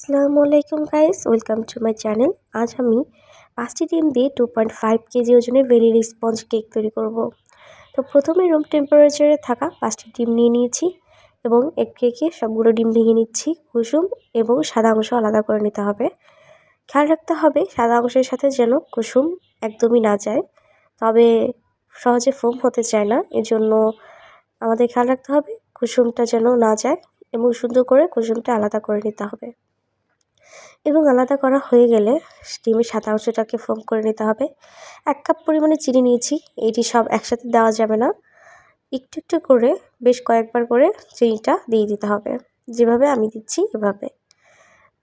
আসসালামু আলাইকুম guys, welcome to my channel. আজ আমি 5টি ডিম দিয়ে 2.5 কেজি ওজনের ভ্যানিলা স্পঞ্জ কেক তৈরি করব। তো প্রথমে রুম টেম্পারেচারে থাকা 5টি ডিম নিয়ে নিয়েছি এবং একে একে সবগুলো ডিম ভেঙে নিচ্ছি। কুসুম এবং সাদা অংশ আলাদা করে নিতে হবে। খেয়াল রাখতে হবে সাদা অংশের সাথে যেন কুসুম একদমই না যায়, তবে সহজে ফোম হতে চায় না, এজন্য আমাদের খেয়াল রাখতে হবে কুসুমটা যেন না যায় এবং সুন্দর করে কুসুমটা আলাদা করে নিতে হবে। এবং আলাদা করা হয়ে গেলে ডিমের সাদা অংশটাকে ফোম করে নিতে হবে। 1 কাপ পরিমাণে চিনি নিয়েছি। এটি সব একসাথে দেওয়া যাবে না, একটু একটু করে বেশ কয়েকবার করে চিনিটা দিয়ে দিতে হবে, যেভাবে আমি দিচ্ছি এভাবে।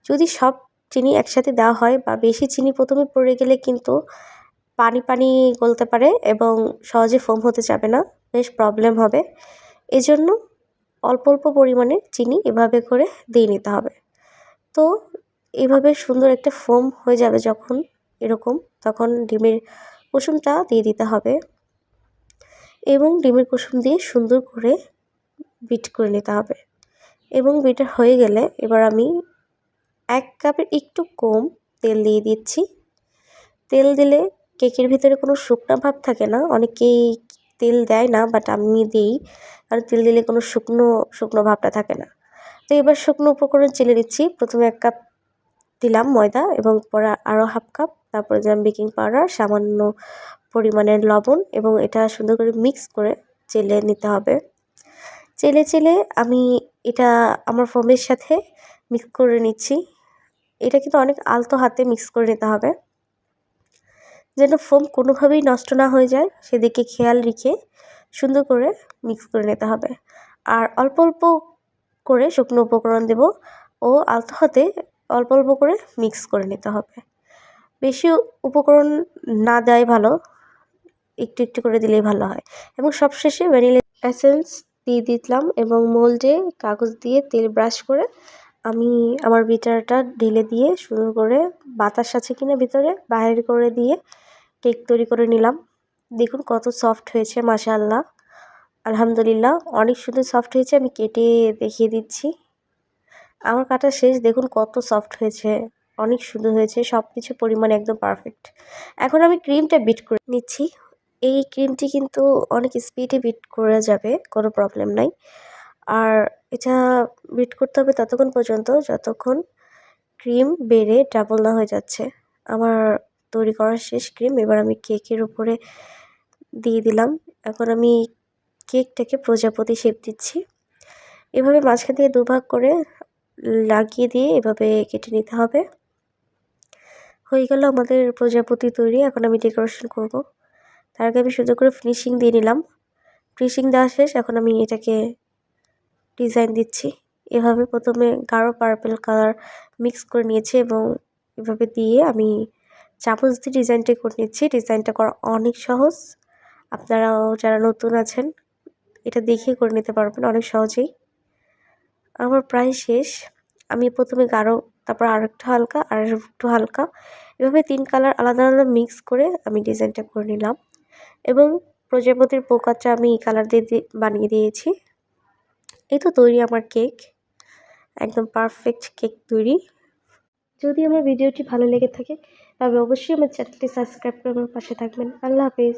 যদি সব চিনি একসাথে দেওয়া হয় বা বেশি চিনি প্রথমে পড়ে গেলে কিন্তু পানি পানি গলতে পারে এবং সহজে ফোম হতে যাবে না, বেশ প্রবলেম হবে। এজন্য অল্প অল্প পরিমাণে চিনি এভাবে করে দিয়ে নিতে হবে। তো এভাবে সুন্দর একটা ফোম হয়ে যাবে যখন এরকম, তখন ডিমের কুসুমটা দিয়ে দিতে হবে এবং ডিমের কুসুম দিয়ে সুন্দর করে বিট করে নিতে হবে। এবং বিটার হয়ে গেলে এবার আমি 1 কাপের একটু কম তেল দিয়ে দিচ্ছি। তেল দিলে কেকের ভিতরে কোনো শুকনো ভাব থাকে না, অনেকেই তেল দেয় না, বাট আমি দিই, কারণ তেল দিলে কোনো শুকনো শুকনো ভাবটা থাকে না। তো এবার শুকনো উপকরণ চেলে নিচ্ছি। প্রথমে 1 কাপ দিলাম ময়দা এবং পরে আরও হাফ কাপ, তারপরে দিলাম বেকিং পাউডার, সামান্য পরিমাণের লবণ এবং এটা সুন্দর করে মিক্স করে চেলে নিতে হবে। চেলে চেলে আমি এটা আমার ফোমের সাথে মিক্স করে নিচ্ছি। এটা কিন্তু অনেক আলতো হাতে মিক্স করে নিতে হবে, যেন ফোম কোনোভাবেই নষ্ট না হয়ে যায় সেদিকে খেয়াল রেখে সুন্দর করে মিক্স করে নিতে হবে। আর অল্প অল্প করে শুকনো উপকরণ দেব ও আলতো হাতে অল্প অল্প করে মিক্স করে নিতে হবে। বেশি উপকরণ না দেওয়াই ভালো, একটু একটু করে দিলেই ভালো হয়। এবং সবশেষে ভ্যানিলা এসেন্স দিয়ে দিলাম এবং মোল্ডে কাগজ দিয়ে তেল ব্রাশ করে আমি আমার বিটারটা ঢেলে দিয়ে সুন্দর করে বাতাস আছে কিনা ভিতরে বাইর করে দিয়ে কেক তৈরি করে নিলাম। দেখুন কত সফট হয়েছে, মাশাআল্লাহ, আলহামদুলিল্লাহ, অনেক সুন্দর সফট হয়েছে। আমি কেটে দেখিয়ে দিচ্ছি। আমার কাটা শেষ, দেখুন কত সফট হয়েছে, অনেক সুন্দর হয়েছে, সব কিছু পরিমাণ একদম পারফেক্ট। এখন আমি ক্রিমটা বিট করে নিচ্ছি। এই ক্রিমটি কিন্তু অনেক স্পিডে বিট করা যাবে, কোনো প্রবলেম নাই। আর এটা বিট করতে হবে ততক্ষণ পর্যন্ত যতক্ষণ ক্রিম বেড়ে ডাবল না হয়ে যাচ্ছে। আমার তৈরি করা শেষ ক্রিম, এবার আমি কেকের উপরে দিয়ে দিলাম। এখন আমি কেকটাকে প্রজাপতি শেপ দিচ্ছি। এভাবে মাঝখান থেকে দুভাগ করে লাগিয়ে দিয়ে এভাবে কেটে নিতে হবে। হয়ে গেল আমাদের প্রজাপতি তৈরি। এখন আমি ডেকোরেশন করব। তার আগে আমি সুন্দর করে ফিনিশিং দিয়ে নিলাম। ফিনিশিং দেওয়া শেষ, এখন আমি এটাকে ডিজাইন দিচ্ছি। এভাবে প্রথমে গাঢ় পার্পল কালার মিক্স করে নিয়েছি এবং এভাবে দিয়ে আমি চামচ দিয়ে ডিজাইনটা করে নিচ্ছি। ডিজাইনটা করা অনেক সহজ, আপনারাও যারা নতুন আছেন এটা দেখে করে নিতে পারবেন অনেক সহজেই। আমার প্রায় শেষ। আমি প্রথমে গাঢ়, তারপর আরেকটু হালকা, আর একটু হালকা, এভাবে 3 কালার আলাদা আলাদা মিক্স করে আমি ডিজাইনটা করে নিলাম এবং প্রজাপতির পোকাটা আমি কালার দিয়ে বানিয়ে দিয়েছি। এই তো তৈরি আমার কেক, একদম পারফেক্ট কেক তৈরি। যদি আমার ভিডিওটি ভালো লেগে থাকে তবে অবশ্যই আমার চ্যানেলটি সাবস্ক্রাইব করে আমার পাশে থাকবেন। আল্লাহ হাফেজ।